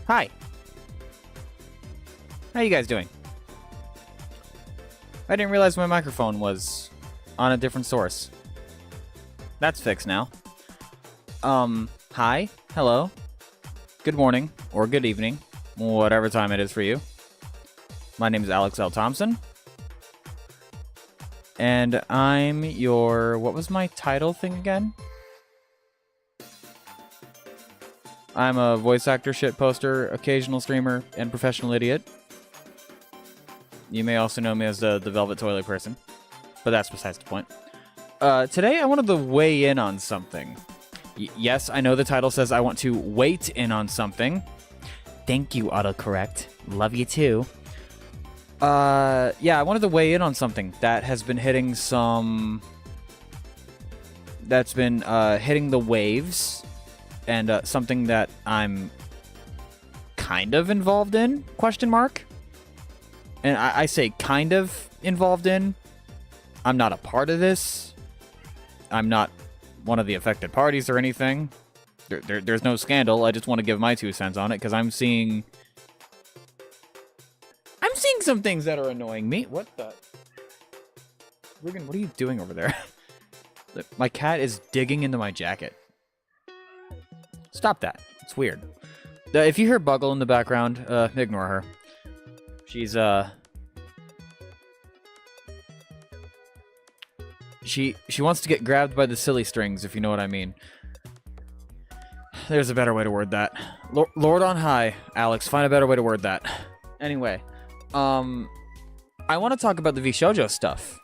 Hi. How you guys doing? I didn't realize my microphone was on a different source. That's fixed now. Hi. Hello. Good morning or good evening, whatever time it is for you. My name is Alex L. Thompson. And I'm your... What was my title thing again? I'm a voice actor, shitposter, occasional streamer, and professional idiot. You may also know me as the Velvet Toilet Person, but that's besides the point. Today I wanted to weigh in on something. Yes, I know the title says I want to wait in on something. Thank you, autocorrect. Love you too. Yeah, I wanted to weigh in on something that has been hitting some... That's been hitting the waves, and something that I'm kind of involved in, question mark. And I say kind of involved in. I'm not a part of this. I'm not one of the affected parties or anything. There's no scandal. I just want to give my 2 cents on it because I'm seeing some things that are annoying me. What the? Rugen, what are you doing over there? My cat is digging into my jacket. Stop that. It's weird. If you hear Buggle in the background, ignore her. She's, She wants to get grabbed by the silly strings, if you know what I mean. There's a better way to word that. Lord on high, Alex, find a better way to word that. Anyway, I want to talk about the Vshojo stuff.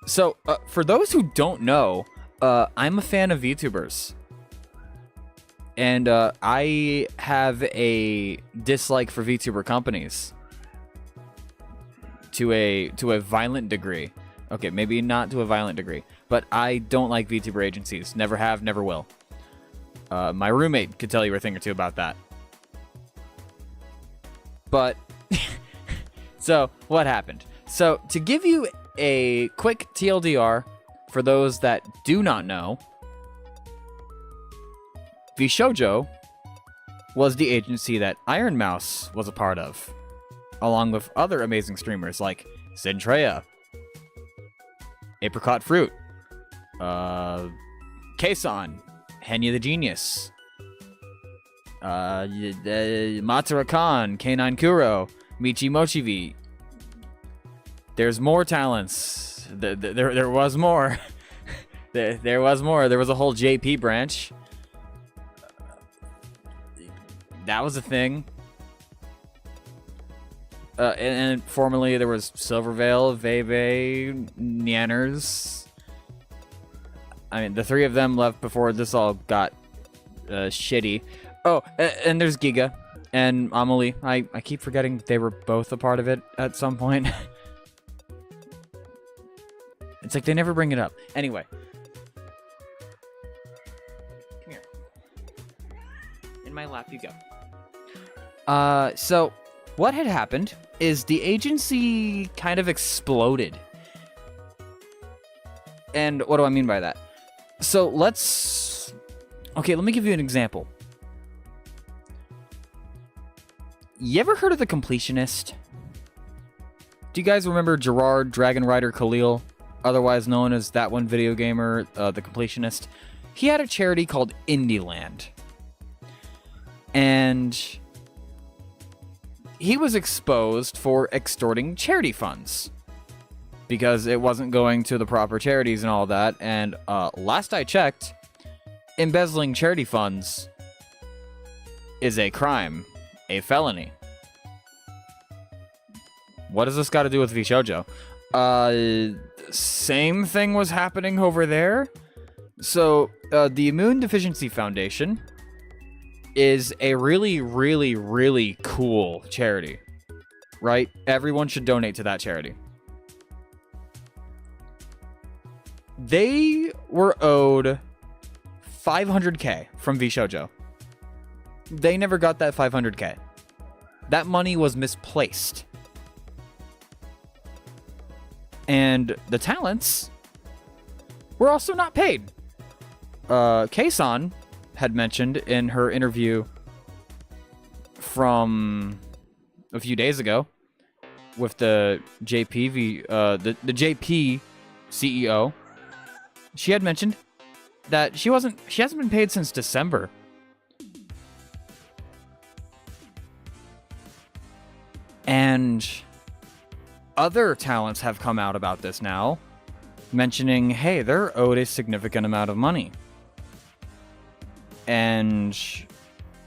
So, for those who don't know, I'm a fan of VTubers. And I have a dislike for VTuber companies to a violent degree. Okay, maybe not to a violent degree, but I don't like VTuber agencies. Never have, never will. My roommate could tell you a thing or two about that. But so what happened? So to give you a quick TLDR for those that do not know, Vshojo was the agency that Iron Mouse was a part of, along with other amazing streamers like Centrea, Apricot Fruit, Kason, Henya the Genius, Matsura Khan, K9 Kuro, Michi Mochivi. There's more talents. There was more. There was more. There was a whole JP branch. That was a thing. And formerly there was Silverveil, Veve, Nyanners. I mean, the 3 of them left before this all got shitty. Oh, and there's Giga and Amelie. I keep forgetting they were both a part of it at some point. It's like they never bring it up. Anyway. Come here. In my lap you go. So what had happened is the agency kind of exploded. And what do I mean by that? So okay, let me give you an example. You ever heard of The Completionist? Do you guys remember Gerard Dragon Rider Khalil, otherwise known as that one video gamer, The Completionist? He had a charity called Indieland. And he was exposed for extorting charity funds because it wasn't going to the proper charities and all that. And last I checked, embezzling charity funds is a crime, a felony. What does this got to do with Vshojo? Same thing was happening over there. So the Immune Deficiency Foundation is a really, really, really cool charity, right? Everyone should donate to that charity. They were owed $500K from Vshojo. They never got that $500K. That money was misplaced. And the talents were also not paid. Kason had mentioned in her interview from a few days ago with the the JP CEO. She had mentioned that she hasn't been paid since December. And other talents have come out about this now, mentioning, hey, they're owed a significant amount of money. And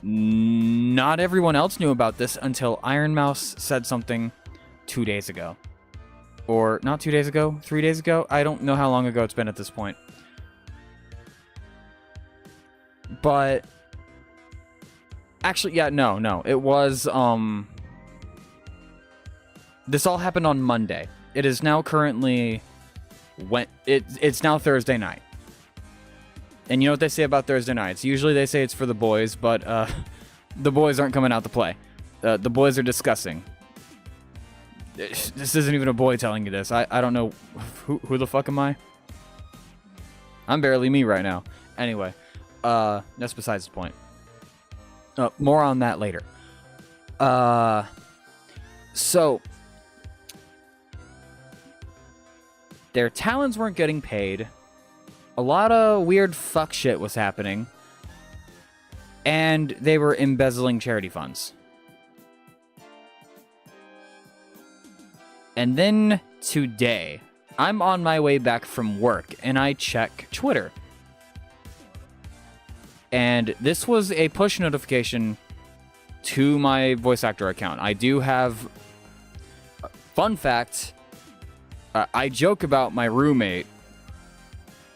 not everyone else knew about this until Iron Mouse said something 2 days ago. Or not 2 days ago, 3 days ago? I don't know how long ago it's been at this point. But actually, yeah, no. It was, this all happened on Monday. It is now currently, it's now Thursday night. And you know what they say about Thursday nights? Usually they say it's for the boys, but the boys aren't coming out to play. The boys are discussing. This isn't even a boy telling you this. I don't know. Who the fuck am I? I'm barely me right now. Anyway, that's besides the point. More on that later. So, their talents weren't getting paid. A lot of weird fuck shit was happening. And they were embezzling charity funds. And then today, I'm on my way back from work and I check Twitter. And this was a push notification to my voice actor account. I do have... Fun fact, I joke about my roommate,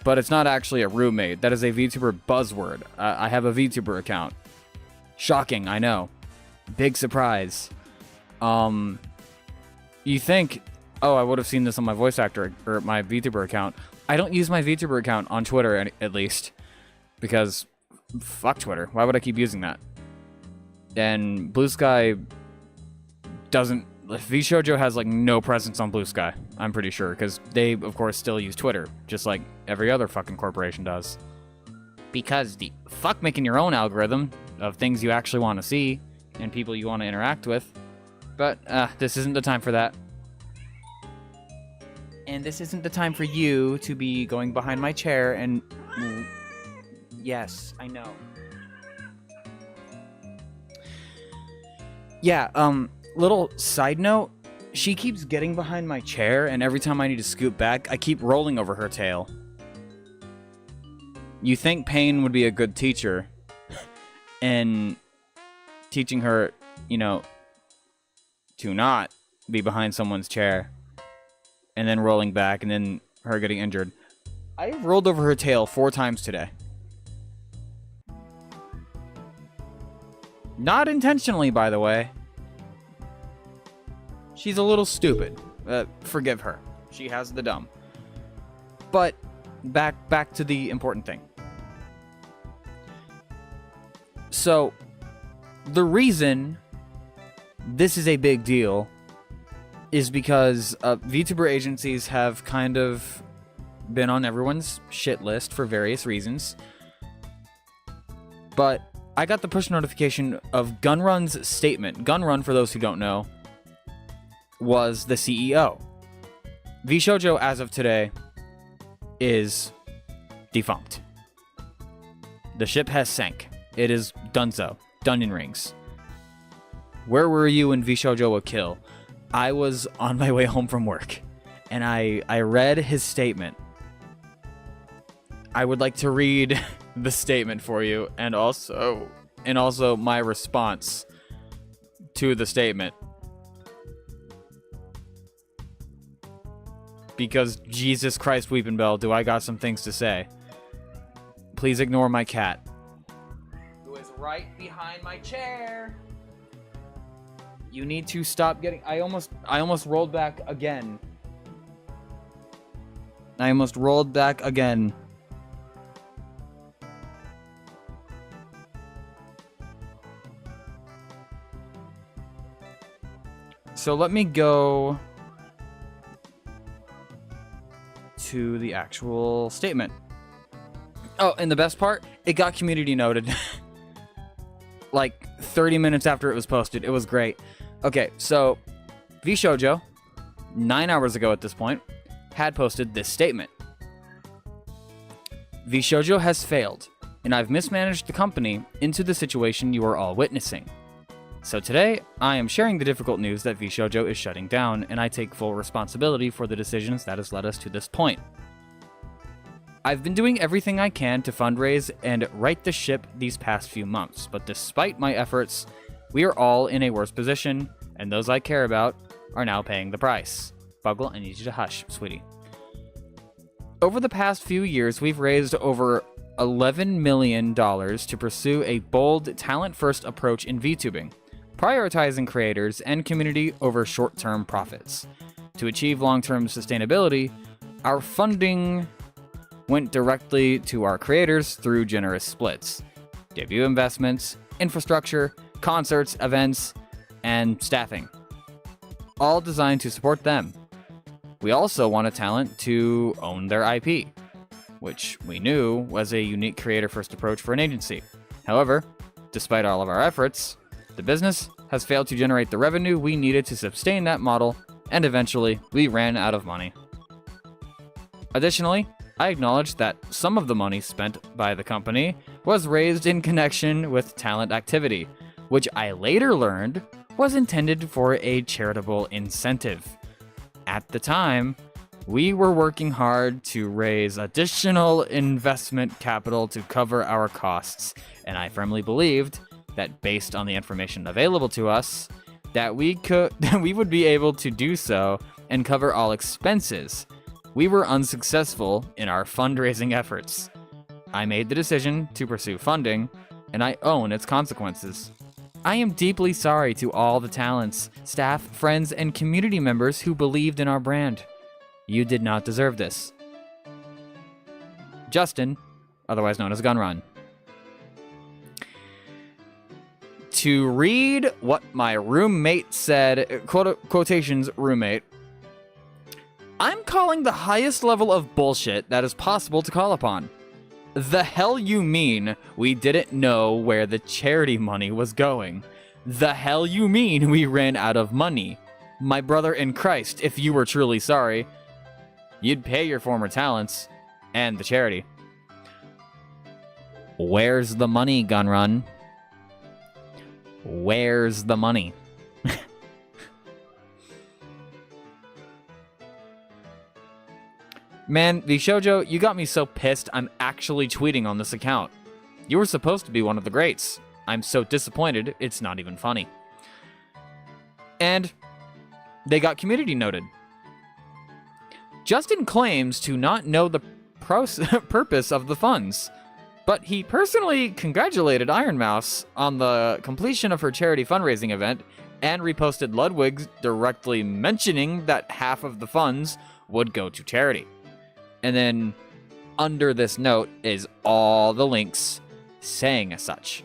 but it's not actually a roommate. That is a VTuber buzzword. I have a VTuber account. Shocking, I know. Big surprise. You think, oh, I would have seen this on my voice actor or my VTuber account. I don't use my VTuber account on Twitter at least, because fuck Twitter. Why would I keep using that? And Blue Sky doesn't... Vshojo has like no presence on Blue Sky, I'm pretty sure, because they, of course, still use Twitter, just like every other fucking corporation does. Because the fuck making your own algorithm of things you actually want to see and people you want to interact with. But this isn't the time for that. And this isn't the time for you to be going behind my chair and... Yes, I know. Yeah, little side note, she keeps getting behind my chair, and every time I need to scoot back, I keep rolling over her tail. You think Pain would be a good teacher in teaching her, you know, to not be behind someone's chair, and then rolling back, and then her getting injured. I rolled over her tail 4 times today. Not intentionally, by the way. She's a little stupid. Forgive her. She has the dumb. But back to the important thing. So, the reason this is a big deal is because VTuber agencies have kind of been on everyone's shit list for various reasons. But I got the push notification of Gunrun's statement. Gunrun, for those who don't know, was the CEO. Vshojo, as of today, is defunct. The ship has sank. It is donezo. Done in rings. Where were you when Vshojo would kill? I was on my way home from work, and I read his statement. I would like to read the statement for you, and also my response to the statement. Because Jesus Christ, Weepin' Bell, do I got some things to say. Please ignore my cat, who is right behind my chair. You need to stop getting... I almost rolled back again. I almost rolled back again. So let me go to the actual statement. Oh, and the best part, it got community noted. Like 30 minutes after it was posted. It was great. Okay, so Vshojo, 9 hours ago at this point, had posted this statement. Vshojo has failed, and I've mismanaged the company into the situation you are all witnessing. So today, I am sharing the difficult news that Vshojo is shutting down, and I take full responsibility for the decisions that has led us to this point. I've been doing everything I can to fundraise and right the ship these past few months, but despite my efforts, we are all in a worse position, and those I care about are now paying the price. Buggle, I need you to hush, sweetie. Over the past few years, we've raised over $11 million to pursue a bold, talent-first approach in VTubing, prioritizing creators and community over short-term profits. To achieve long-term sustainability, our funding went directly to our creators through generous splits, debut investments, infrastructure, concerts, events, and staffing, all designed to support them. We also want a talent to own their IP, which we knew was a unique creator-first approach for an agency. However, despite all of our efforts, the business has failed to generate the revenue we needed to sustain that model, and eventually, we ran out of money. Additionally, I acknowledge that some of the money spent by the company was raised in connection with talent activity, which I later learned was intended for a charitable incentive. At the time, we were working hard to raise additional investment capital to cover our costs, and I firmly believed that based on the information available to us, that we would be able to do so and cover all expenses. We were unsuccessful in our fundraising efforts. I made the decision to pursue funding, and I own its consequences. I am deeply sorry to all the talents, staff, friends, and community members who believed in our brand. You did not deserve this. Justin, otherwise known as Gunrun. To read what my roommate said, quotations roommate, I'm calling the highest level of bullshit that is possible to call upon. The hell you mean we didn't know where the charity money was going? The hell you mean we ran out of money? My brother in Christ, if you were truly sorry, you'd pay your former talents and the charity. Where's the money, Gunrun? Where's the money? Man, Vshojo, you got me so pissed I'm actually tweeting on this account. You were supposed to be one of the greats. I'm so disappointed, it's not even funny. And they got community noted. Justin claims to not know the purpose of the funds, but he personally congratulated Iron Mouse on the completion of her charity fundraising event and reposted Ludwig's directly mentioning that half of the funds would go to charity. And then under this note is all the links saying as such.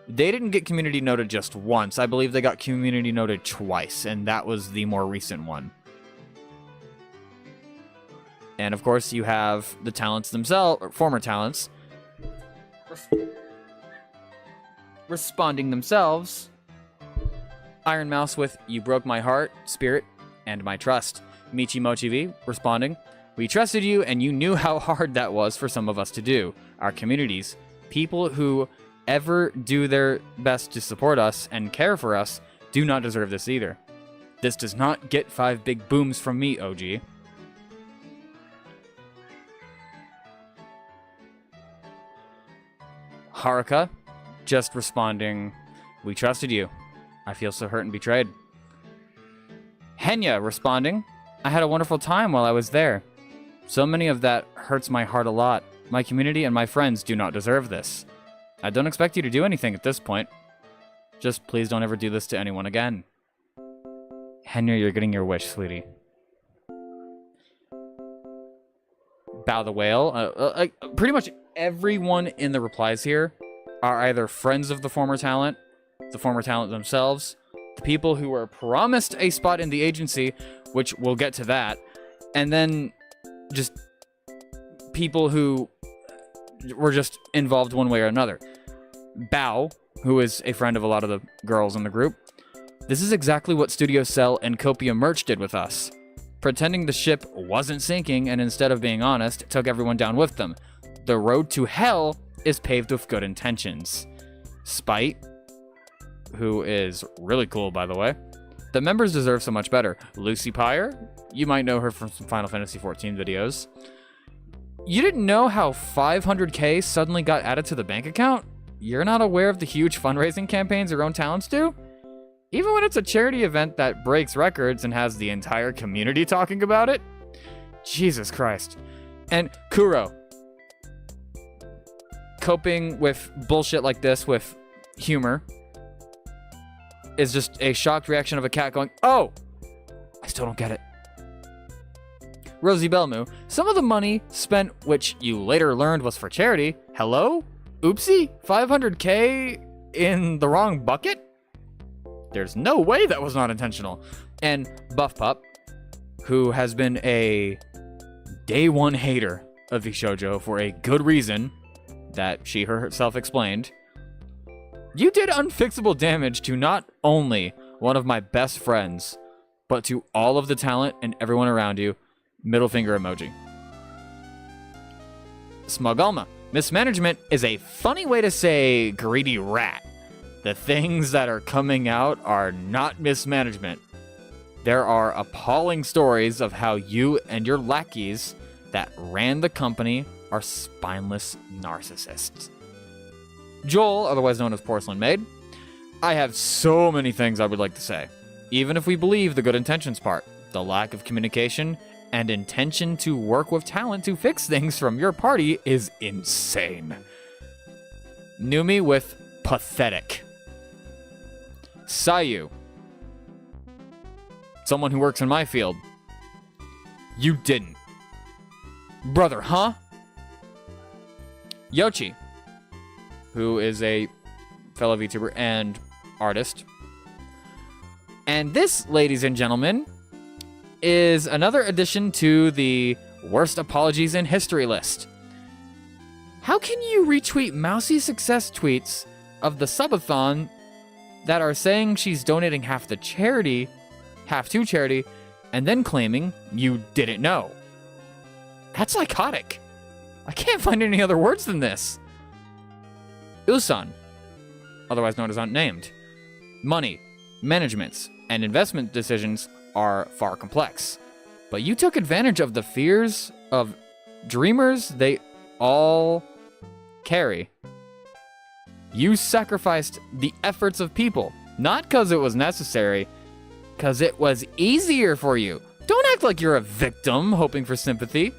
They didn't get community noted just once. I believe they got community noted twice, and that was the more recent one. And of course, you have the talents themselves, or former talents, responding themselves. Iron Mouse with, "You broke my heart, spirit, and my trust." Michi Mochi V responding, "We trusted you and you knew how hard that was for some of us to do. Our communities, people who ever do their best to support us and care for us, do not deserve this either. This does not get 5 big booms from me, OG." Haruka just responding, "We trusted you. I feel so hurt and betrayed." Henya responding, "I had a wonderful time while I was there. So many of that hurts my heart a lot. My community and my friends do not deserve this. I don't expect you to do anything at this point. Just please don't ever do this to anyone again." Henya, you're getting your wish, sweetie. Bow the Whale. Pretty much everyone in the replies here are either friends of the former talent themselves, the people who were promised a spot in the agency, which we'll get to that, and then just people who were just involved one way or another. Bao, who is a friend of a lot of the girls in the group, this is exactly what Studio Cell and Copia Merch did with us. Pretending the ship wasn't sinking and instead of being honest, took everyone down with them. The road to hell is paved with good intentions. Spite, who is really cool, by the way. The members deserve so much better. Lucy Pyre, you might know her from some Final Fantasy XIV videos. You didn't know how 500k suddenly got added to the bank account? You're not aware of the huge fundraising campaigns your own talents do? Even when it's a charity event that breaks records and has the entire community talking about it? Jesus Christ. And Kuro. Coping with bullshit like this with humor is just a shocked reaction of a cat going, oh! I still don't get it. Rosie Belmu, some of the money spent, which you later learned was for charity. Hello? Oopsie? 500k in the wrong bucket? There's no way that was not intentional. And Buff Pup, who has been a day one hater of Vshojo for a good reason that she herself explained. You did unfixable damage to not only one of my best friends, but to all of the talent and everyone around you. Middle finger emoji. Smugulma. Mismanagement is a funny way to say greedy rat. The things that are coming out are not mismanagement. There are appalling stories of how you and your lackeys that ran the company are spineless narcissists. Joel, otherwise known as Porcelain Maid, I have so many things I would like to say. Even if we believe the good intentions part, the lack of communication and intention to work with talent to fix things from your party is insane. Numi with pathetic. Sayu, someone who works in my field. You didn't. Brother, huh? Yoshi, who is a fellow VTuber and artist. And this, ladies and gentlemen, is another addition to the worst apologies in history list. How can you retweet Mousy success tweets of the subathon that are saying she's donating half to charity, and then claiming you didn't know? That's psychotic. I can't find any other words than this. Usan, otherwise known as unnamed. Money, managements, and investment decisions are far complex. But you took advantage of the fears of dreamers they all carry. You sacrificed the efforts of people, not because it was necessary, because it was easier for you. Don't act like you're a victim hoping for sympathy.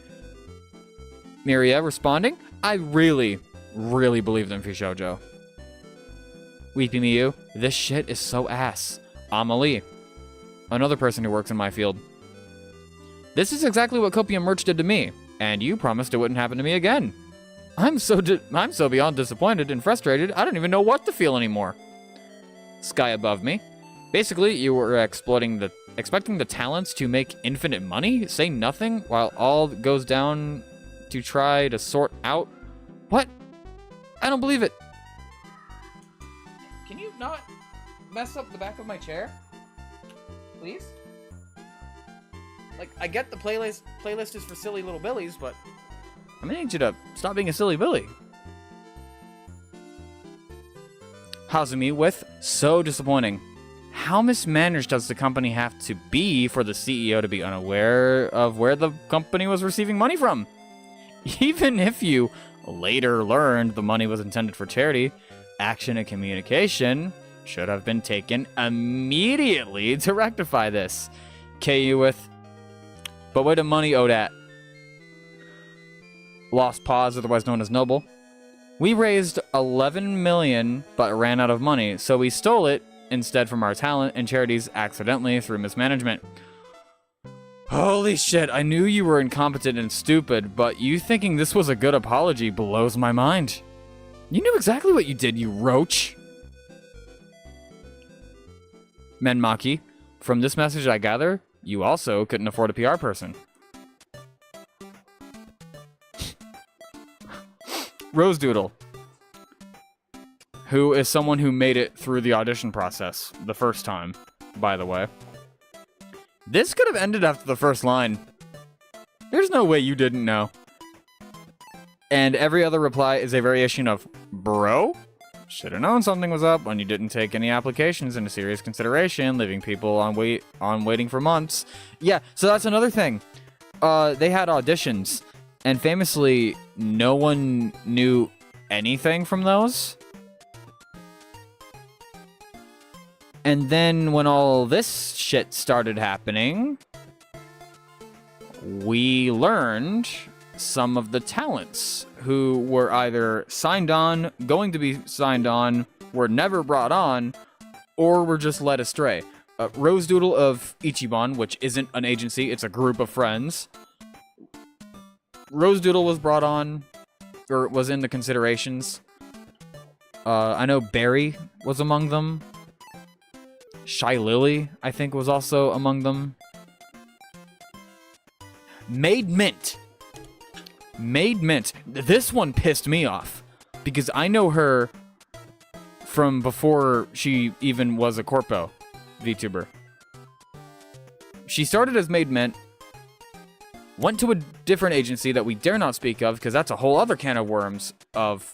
Miria responding, I really believed in Vshojo. Weepy Miyu, this shit is so ass. Amelie, another person who works in my field. This is exactly what Copium Merch did to me, and you promised it wouldn't happen to me again. I'm so beyond disappointed and frustrated, I don't even know what to feel anymore. Sky above me. Basically, you were expecting the talents to make infinite money, say nothing, while all goes down to try to sort out. What? I don't believe it. Can you not mess up the back of my chair? Please? Like, I get the playlist is for silly little billies, but I'm gonna need you to stop being a silly billy. Hazumi with so disappointing. How mismanaged does the company have to be for the CEO to be unaware of where the company was receiving money from? Even if you later learned the money was intended for charity, action and communication should have been taken immediately to rectify this. KU with, but where the money owed at? Lost Paws, otherwise known as Noble. We raised 11 million, but ran out of money, so we stole it instead from our talent and charities accidentally through mismanagement. Holy shit, I knew you were incompetent and stupid, but you thinking this was a good apology blows my mind. You knew exactly what you did, you roach. Menmaki, from this message I gather, you also couldn't afford a PR person. Rose Doodle, who is someone who made it through the audition process the first time, by the way. This could have ended after the first line. There's no way you didn't know. And every other reply is a variation of, bro? Should have known something was up when you didn't take any applications into serious consideration, leaving people on waiting for months. Yeah, so that's another thing. They had auditions, and famously, no one knew anything from those. And then when all this shit started happening, we learned some of the talents who were either signed on, going to be signed on, were never brought on, or were just led astray. Rose Doodle of Ichiban, which isn't an agency, it's a group of friends. Rose Doodle was brought on, or was in the considerations. I know Barry was among them. Shy Lily, I think, was also among them. Made Mint. Made Mint. This one pissed me off because I know her from before she even was a Corpo VTuber. She started as Made Mint, went to a different agency that we dare not speak of because that's a whole other can of worms of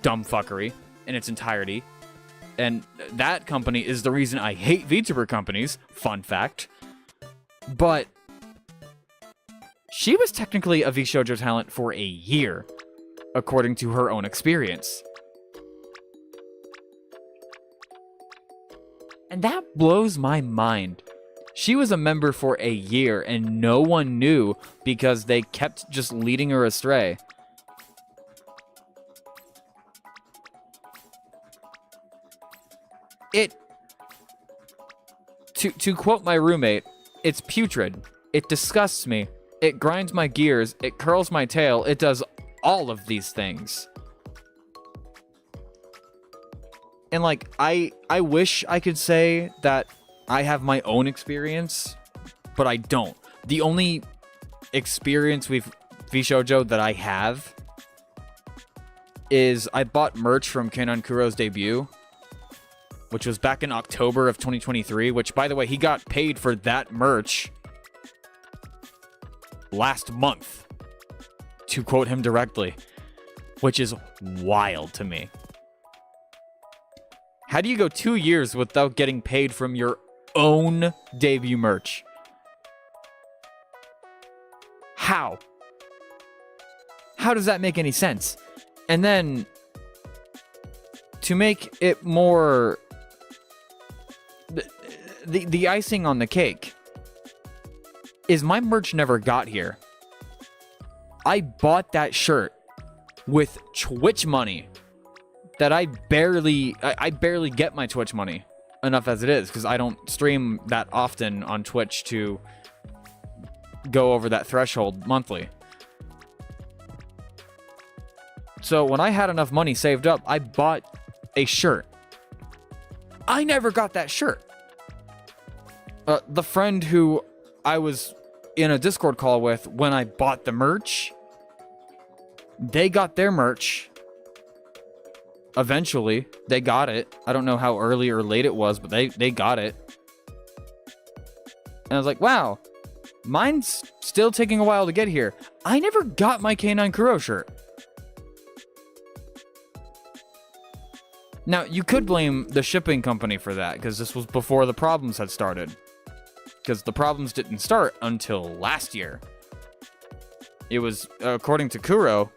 dumb fuckery in its entirety. And that company is the reason I hate VTuber companies. Fun fact. But she was technically a Vshojo talent for a year, according to her own experience. And that blows my mind. She was a member for a year and no one knew because they kept just leading her astray. To quote my roommate, it's putrid. It disgusts me. It grinds my gears. It curls my tail. It does all of these things. And like, I wish I could say that I have my own experience, but I don't. The only experience with Vshojo that I have is I bought merch from Kenan Kuro's debut, which was back in October of 2023, which, by the way, he got paid for that merch last month, to quote him directly, which is wild to me. How do you go 2 years without getting paid from your own debut merch? How? How does that make any sense? And then, to make it more... The icing on the cake is my merch never got here. I bought that shirt with Twitch money that I barely get my Twitch money enough as it is because I don't stream that often on Twitch to go over that threshold monthly. So when I had enough money saved up, I bought a shirt. I never got that shirt. The friend who I was in a Discord call with when I bought the merch, they got their merch. Eventually, they got it. I don't know how early or late it was, but they got it. And I was like, wow, mine's still taking a while to get here. I never got my K9 Kuro shirt. Now, you could blame the shipping company for that, because this was before the problems had started. Because the problems didn't start until last year. It was, according to Kuro,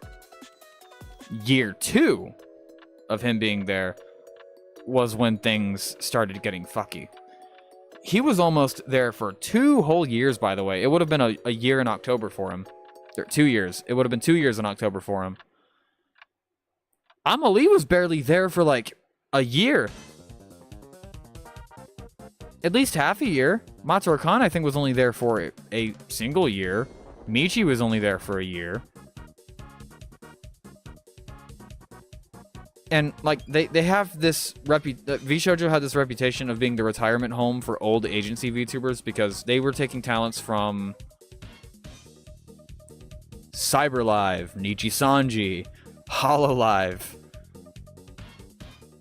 year 2 of him being there was when things started getting fucky. He was almost there for 2 whole years, by the way. It would have been a year in October for him. 2 years. It would have been 2 years in October for him. Amelie was barely there for like a year. At least half a year. Matsuru Khan, I think, was only there for a single year. Michi was only there for a year. And, like, they have this... Vshojo had this reputation of being the retirement home for old agency VTubers because they were taking talents from CyberLive, Nichi Sanji, Hololive.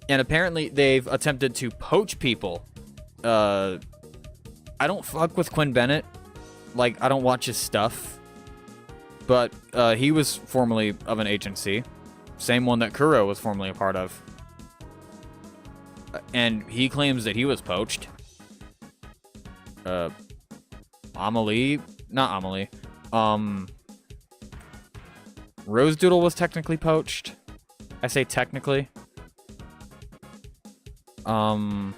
And apparently they've attempted to poach people. I don't fuck with Quinn Bennett. Like, I don't watch his stuff. But he was formerly of an agency. Same one that Kuro was formerly a part of. And he claims that he was poached. Amelie? Not Amelie. Rose Doodle was technically poached. I say technically. I'm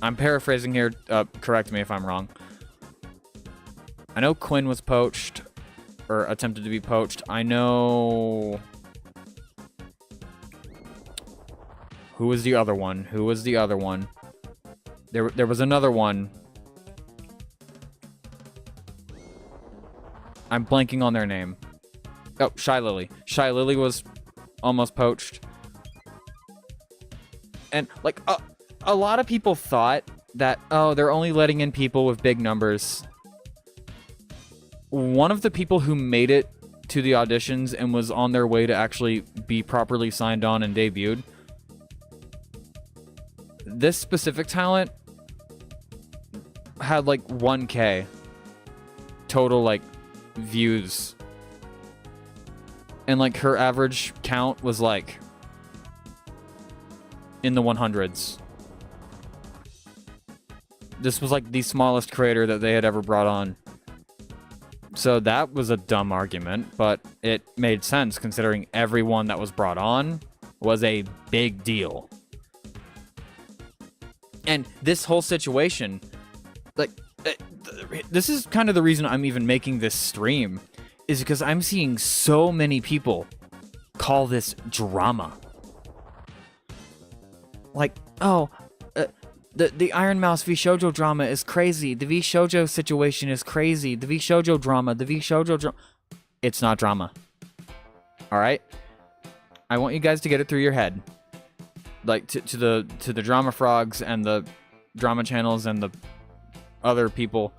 paraphrasing here. Correct me if I'm wrong. I know Quinn was poached. Or attempted to be poached. I know... Who was the other one? Who was the other one? There was another one. I'm blanking on their name. Oh, Shy Lily. Shy Lily was almost poached. And, like, a lot of people thought that, oh, they're only letting in people with big numbers. One of the people who made it to the auditions and was on their way to actually be properly signed on and debuted, this specific talent had like 1K total like views, and like her average count was like in the 100s. This was like the smallest creator that they had ever brought on. So that was a dumb argument, but it made sense considering everyone that was brought on was a big deal. And this whole situation, like, this is kind of the reason I'm even making this stream, is because I'm seeing so many people call this drama. Like, oh, the Iron Mouse Vshojo drama is crazy. The Vshojo situation is crazy. The Vshojo drama, it's not drama. All right? I want you guys to get it through your head. Like, to the drama frogs and the drama channels and the other people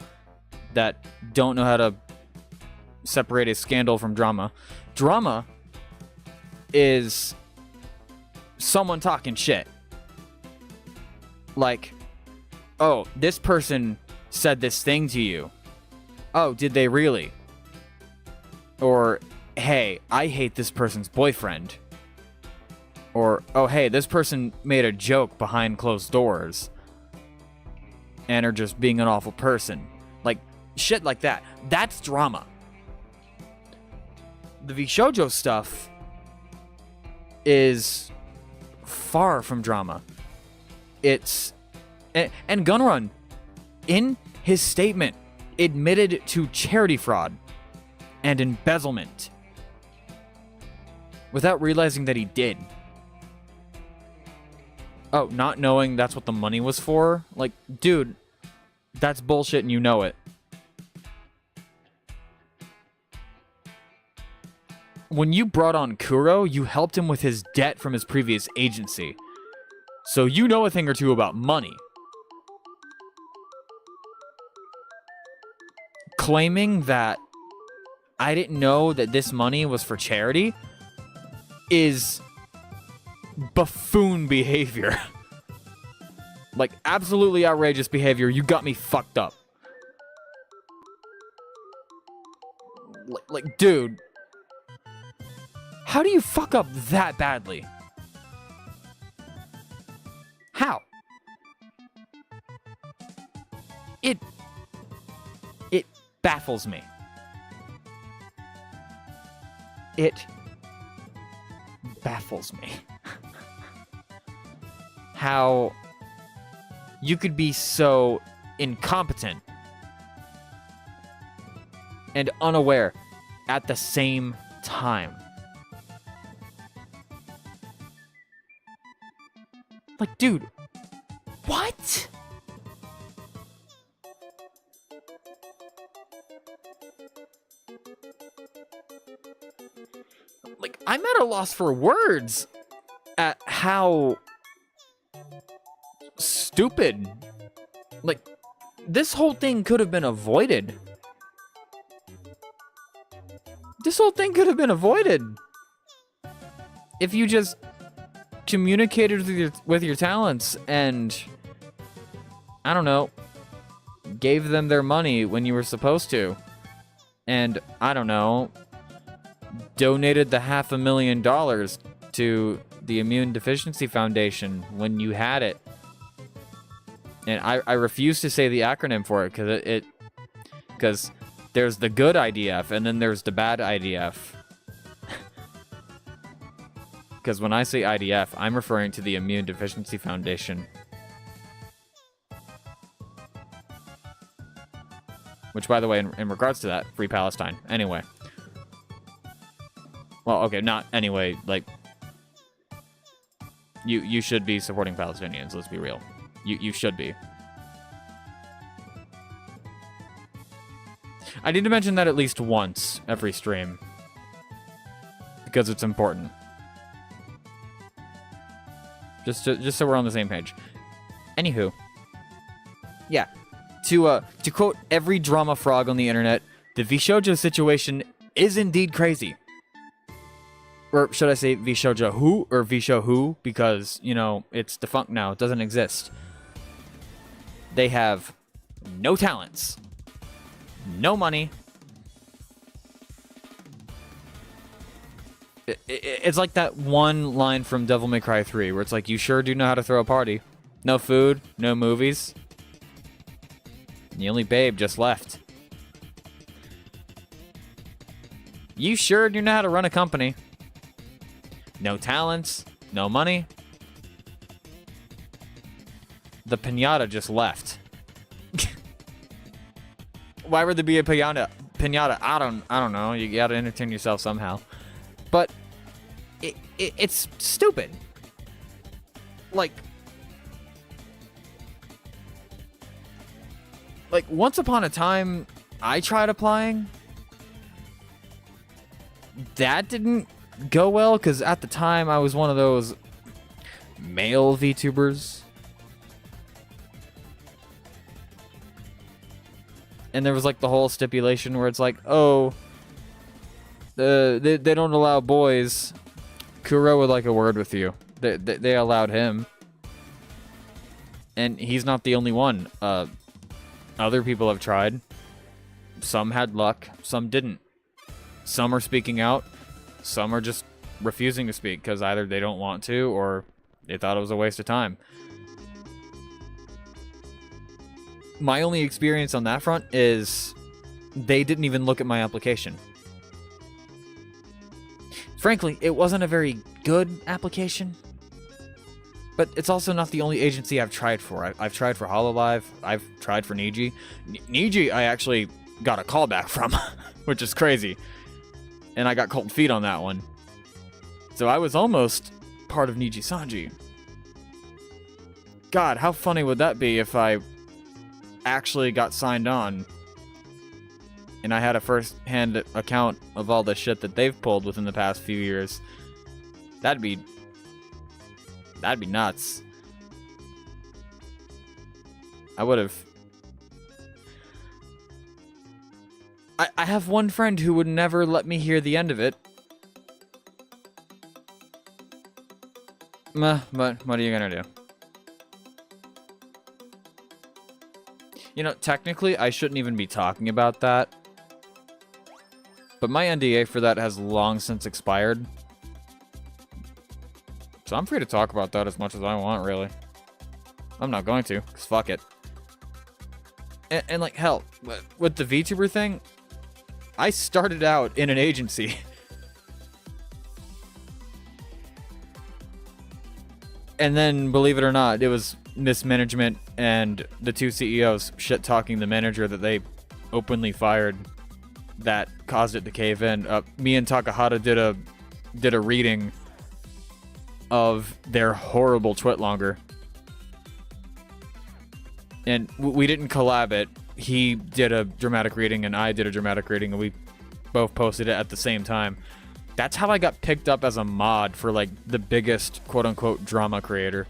that don't know how to separate a scandal from drama. Drama is someone talking shit. Like, oh, this person said this thing to you. Oh, did they really? Or, hey, I hate this person's boyfriend. Or, oh, hey, this person made a joke behind closed doors and are just being an awful person. Like, shit like that. That's drama. The Vshojo stuff is far from drama. It's... And Gunrun, in his statement, admitted to charity fraud and embezzlement without realizing that he did. Oh, not knowing that's what the money was for? Like, dude, that's bullshit and you know it. When you brought on Kuro, you helped him with his debt from his previous agency. So you know a thing or two about money. Claiming that I didn't know that this money was for charity is buffoon behavior. Like, absolutely outrageous behavior. You got me fucked up. Like, dude, how do you fuck up that badly? How? It baffles me. It baffles me. How you could be so incompetent and unaware at the same time. Like, dude, what? Like, I'm at a loss for words at how stupid. Like, this whole thing could have been avoided. This whole thing could have been avoided. if you just communicated with your talents and, I don't know, gave them their money when you were supposed to, and, I don't know, donated the $500,000 to the Immune Deficiency Foundation when you had it. And I refuse to say the acronym for it because there's the good IDF and then there's the bad IDF. Because when I say IDF, I'm referring to the Immune Deficiency Foundation. Which, by the way, in regards to that, Free Palestine. Anyway. Well, okay, not anyway, like, you should be supporting Palestinians, let's be real. You should be. I need to mention that at least once every stream. Because it's important. Just so we're on the same page. Anywho. Yeah. To quote every drama frog on the internet, the Vshojo situation is indeed crazy. Or should I say Vshojo who or Vshojo, because, you know, it's defunct now. It doesn't exist. They have no talents, no money. It's like that one line from Devil May Cry 3 where it's like, you sure do know how to throw a party. No food, no movies. And the only babe just left. You sure do know how to run a company. No talents, no money. The piñata just left. Why would there be a piñata? I don't know. You gotta entertain yourself somehow. But it's stupid. Like once upon a time, I tried applying. That didn't go well because at the time I was one of those male VTubers. And there was like the whole stipulation where it's like, oh, they don't allow boys. Kuro would like a word with you. They allowed him. And he's not the only one. Other people have tried. Some had luck, some didn't. Some are speaking out. Some are just refusing to speak because either they don't want to or they thought it was a waste of time. My only experience on that front is they didn't even look at my application. Frankly, it wasn't a very good application. But it's also not the only agency I've tried for. I've tried for HoloLive. I've tried for Niji. Niji, I actually got a callback from, which is crazy. And I got cold feet on that one. So I was almost part of Niji Sanji. God, how funny would that be if I actually got signed on and I had a first-hand account of all the shit that they've pulled within the past few years? That'd be nuts. I would have. I have one friend who would never let me hear the end of it. But what are you gonna do? You know, technically, I shouldn't even be talking about that. But my NDA for that has long since expired. So I'm free to talk about that as much as I want, really. I'm not going to, because fuck it. And like, hell, with the VTuber thing, I started out in an agency. And then, believe it or not, it was mismanagement and the two CEOs shit-talking the manager that they openly fired that caused it to cave in. Me and Takahata did a reading of their horrible Twitlonger. And we didn't collab it. He did a dramatic reading and I did a dramatic reading, and we both posted it at the same time. That's how I got picked up as a mod for like the biggest quote-unquote drama creator.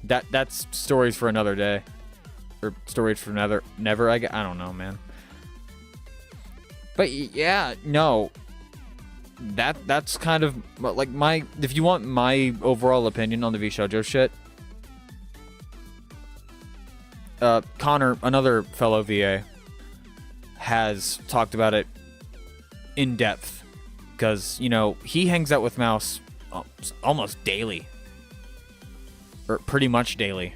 That's stories for another day. Or stories for never, I don't know, man. But yeah, no. that's kind of like if you want my overall opinion on the Vshojo shit, Connor, another fellow VA, has talked about it in depth because, you know, he hangs out with Mouse almost daily, or pretty much daily.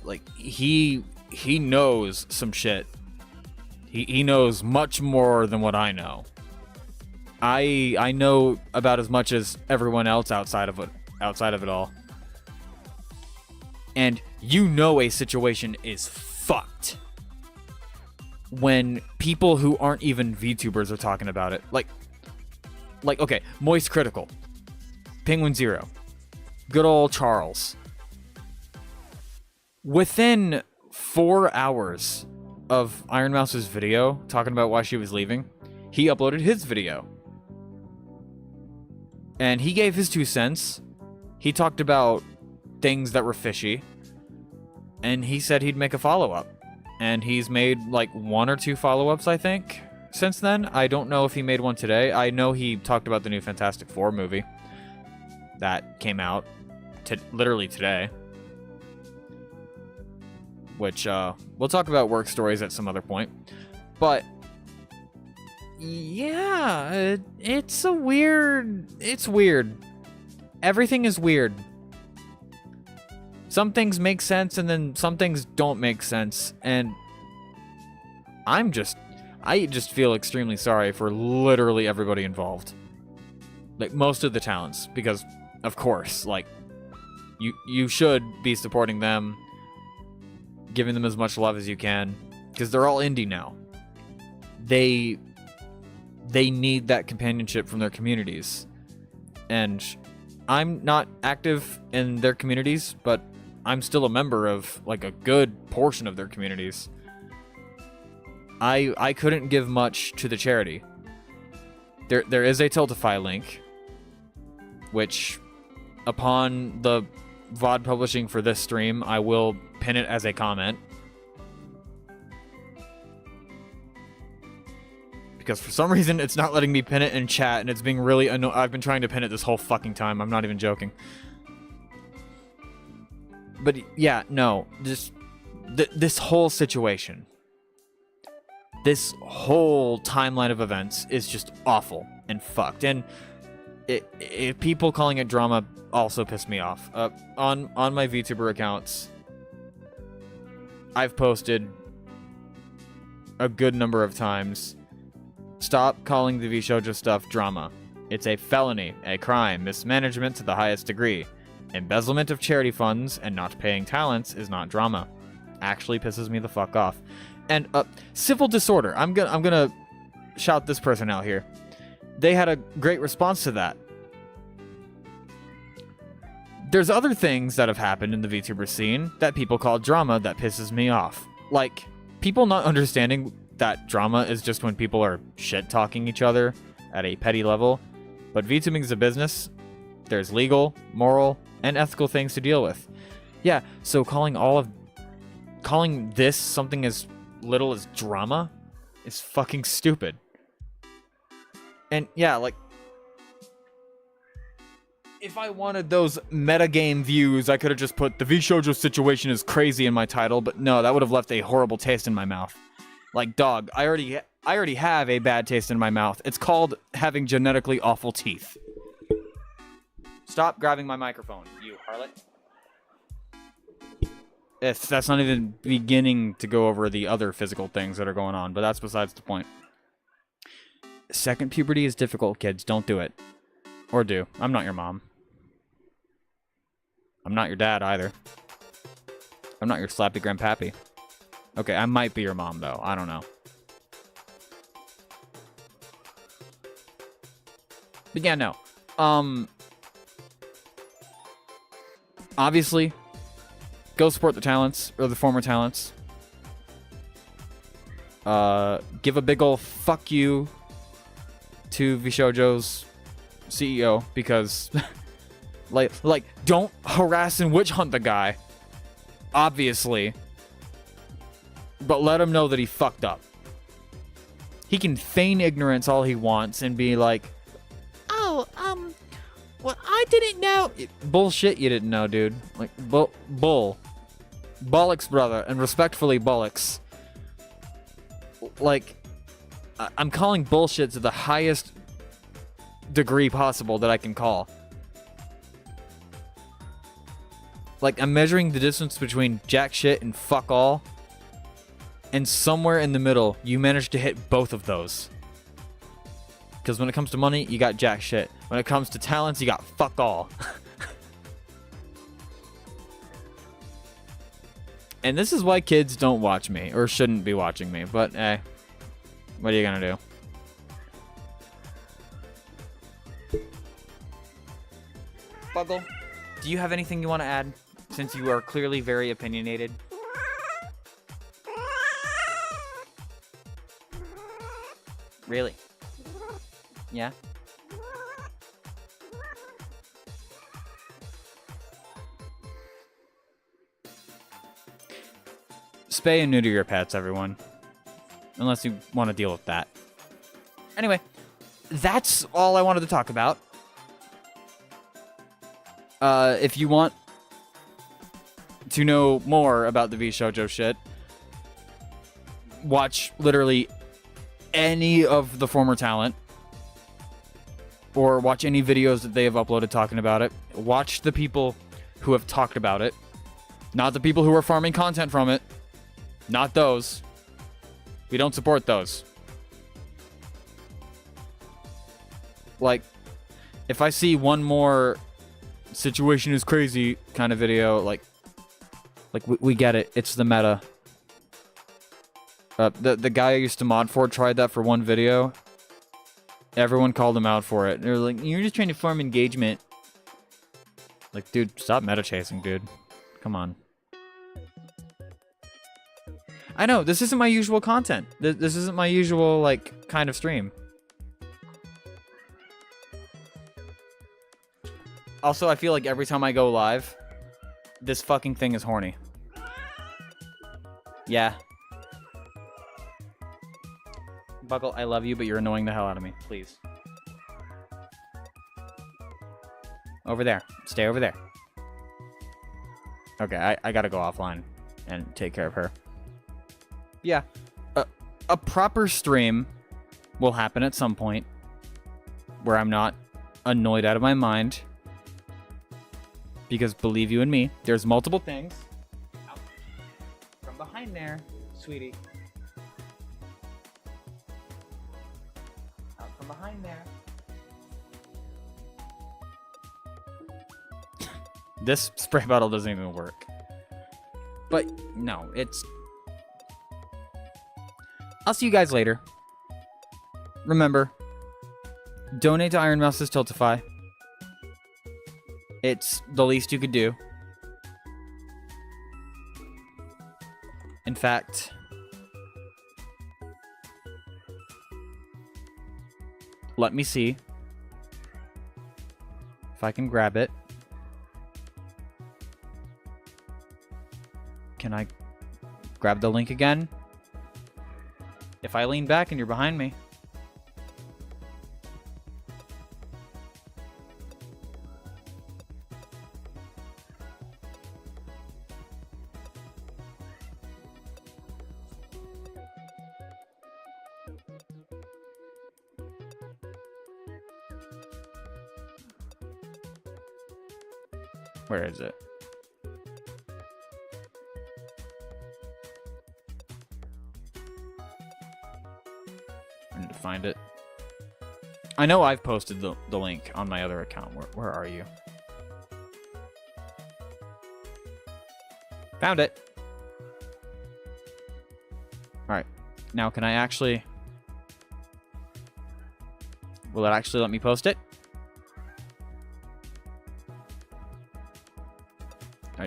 Like, he knows some shit. He knows much more than what I know. I know about as much as everyone else outside of it all. And you know a situation is fucked when people who aren't even VTubers are talking about it. Like okay, Moist Critical, Penguin Zero, good old Charles. Within 4 hours of Iron Mouse's video talking about why she was leaving, he uploaded his video. And he gave his 2 cents. He talked about things that were fishy. And he said he'd make a follow-up. And he's made like 1 or 2 follow-ups, I think, since then. I don't know if he made one today. I know he talked about the new Fantastic Four movie that came out literally today. Which, we'll talk about work stories at some other point. But yeah, it's weird. Everything is weird. Some things make sense, and then some things don't make sense, and I just feel extremely sorry for literally everybody involved. Like, most of the talents, because, of course, like, you should be supporting them, giving them as much love as you can, because they're all indie now. They need that companionship from their communities. And I'm not active in their communities, but I'm still a member of, like, a good portion of their communities. I couldn't give much to the charity. There is a Tiltify link, which, upon the VOD publishing for this stream, I will pin it as a comment. Because for some reason, it's not letting me pin it in chat, and it's being really annoying. I've been trying to pin it this whole fucking time. I'm not even joking. But yeah, no, just this whole situation, this whole timeline of events is just awful and fucked. And people calling it drama also pissed me off. On my VTuber accounts, I've posted a good number of times, stop calling the Vshojo stuff drama. It's a felony, a crime, mismanagement to the highest degree. Embezzlement of charity funds and not paying talents is not drama. Actually pisses me the fuck off. And civil disorder. I'm gonna shout this person out here. They had a great response to that. There's other things that have happened in the VTuber scene that people call drama that pisses me off. Like, people not understanding that drama is just when people are shit-talking each other at a petty level. But VTubing is a business. There's legal, moral, and ethical things to deal with. Yeah, so calling this something as little as drama is fucking stupid. And yeah, like, if I wanted those metagame views, I could have just put the Vshojo situation is crazy in my title, but no, that would have left a horrible taste in my mouth. Like, dog, I already have a bad taste in my mouth. It's called having genetically awful teeth. Stop grabbing my microphone, you harlot. That's not even beginning to go over the other physical things that are going on, but that's besides the point. Second puberty is difficult, kids. Don't do it. Or do. I'm not your mom. I'm not your dad, either. I'm not your slappy grandpappy. Okay, I might be your mom, though. I don't know. But yeah, no. Obviously, go support the talents, or the former talents. Give a big ol' fuck you to Vshojo's CEO, because like don't harass and witch hunt the guy, obviously, but let him know that he fucked up. He can feign ignorance all he wants and be like, "Oh, well, I didn't know." Bullshit, you didn't know, dude. Like, bull. Bollocks, brother, and respectfully, bollocks. Like, I'm calling bullshit to the highest degree possible that I can call. Like, I'm measuring the distance between jack shit and fuck all. And somewhere in the middle, you managed to hit both of those. Because when it comes to money, you got jack shit. When it comes to talents, you got fuck all. And this is why kids don't watch me, or shouldn't be watching me. But, hey, what are you gonna do? Buggle, do you have anything you want to add? Since you are clearly very opinionated. Really? Yeah? Spay and neuter your pets, everyone. Unless you want to deal with that. Anyway, that's all I wanted to talk about. If you want to know more about the Vshojo shit, watch literally any of the former talent, or watch any videos that they have uploaded talking about it. Watch the people who have talked about it, not the people who are farming content from it. Not those. We don't support those. Like, if I see one more situation is crazy kind of video, like we get it. It's the meta. The guy I used to mod for tried that for one video. Everyone called him out for it. They're like, "You're just trying to farm engagement." Like, dude, stop meta chasing, dude. Come on. I know, this isn't my usual content. This isn't my usual, like, kind of stream. Also, I feel like every time I go live, this fucking thing is horny. Yeah. Buckle, I love you, but you're annoying the hell out of me. Please. Over there. Stay over there. Okay, I gotta go offline and take care of her. Yeah. A proper stream will happen at some point where I'm not annoyed out of my mind. Because believe you and me, there's multiple things. Out from behind there, sweetie. Out from behind there. This spray bottle doesn't even work. But no, it's... I'll see you guys later. Remember, donate to Iron Mouse's Tiltify. It's the least you could do. In fact, let me see if I can grab it. Can I grab the link again? If I lean back and you're behind me. Where is it? I need to find it. I know I've posted the link on my other account. Where are you? Found it. Alright. Now can I actually... Will it actually let me post it?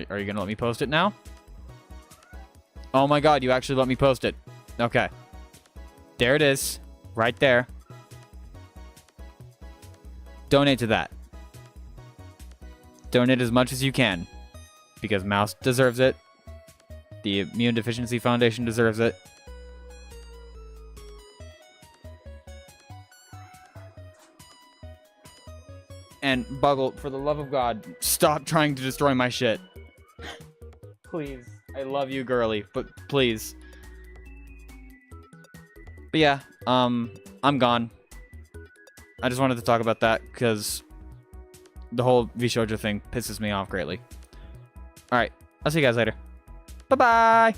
Are you gonna let me post it now? Oh my god, you actually let me post it. Okay. There it is. Right there. Donate to that. Donate as much as you can. Because Mouse deserves it. The Immune Deficiency Foundation deserves it. And Buggle, for the love of God, stop trying to destroy my shit. Please. I love you, girly, but please. But yeah, I'm gone. I just wanted to talk about that because the whole Vshojo thing pisses me off greatly. Alright, I'll see you guys later. Bye-bye!